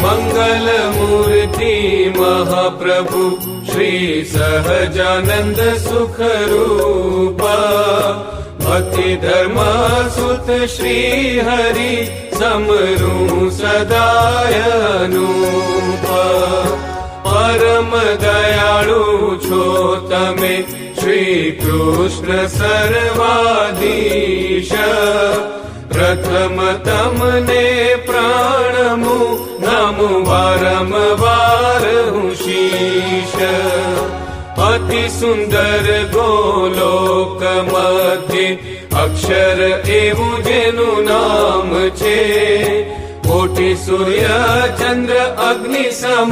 मंगल मूर्ति महाप्रभु श्री सहजानंद सुख रूप भक्ति धर्म सुत श्री हरि समरू सदाय अनूप। परम दयाळु छो तमे श्री कृष्ण सर्वाधीश प्रथम तमने प्राणमु नमु वारंवार हूँ शीश। अति सुंदर गोलोक मध्य अक्षर एवं जेनु नाम छे कोटि सूर्य चंद्र अग्नि सम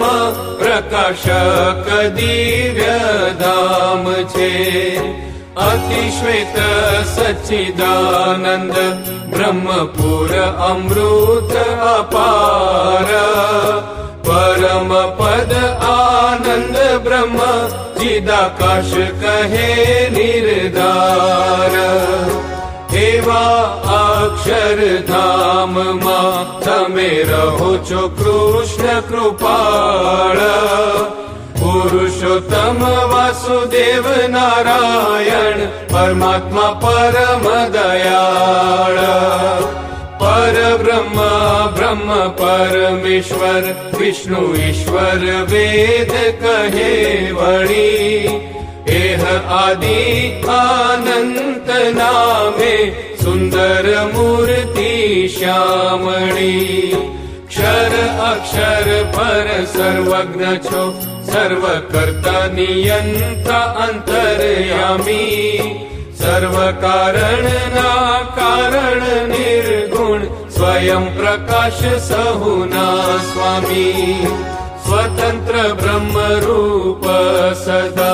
प्रकाशक दिव्य धाम छे। अति श्वेत सच्चिदानंद ब्रह्मपुर अमृत अपार परम पद आनंद ब्रह्म चिदाकाश कहे निर्धार। एवा अक्षर धाम मा तमे रहो छो कृष्ण कृपाळ पुरुषोत्तम वासुदेव नारायण परमात्मा परम दयाळ। पर ब्रह्म ब्रह्म परमेश्वर विष्णु ईश्वर वेद कहे वणी एह आदि अनंत नामे सुंदर मूर्ति श्यामणी। क्षर अक्षर पर सर्वज्ञ छो सर्व कर्ता नियंता अंतर्यामी सर्व कारण ना कारण निर्गुण स्वयं प्रकाश सहुना स्वामी। स्वतंत्र ब्रह्म रूप सदा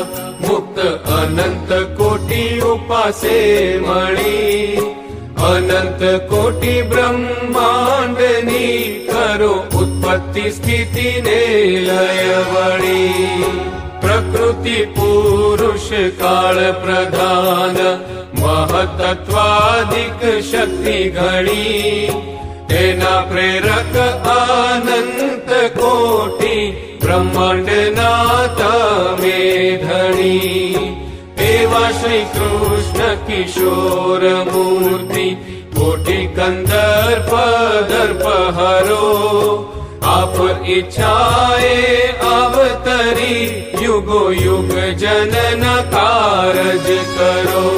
मुक्त अनंत कोटि उपासे मणि अनंत कोटि ब्रह्मांडनी करो उत्पत्ति स्थिति ने लय वणी। प्रकृति पुरुष काल प्रधान महतत्वादिक शक्ति घणी तेना प्रेरक अनंत कोटि ब्रह्मांड नाता में धनी। एवा श्री कृष्ण किशोर मूर्ति कोटि कंदर्प दर्प हरो आप इच्छाए अवतरी युगो युग जनन कारज करो।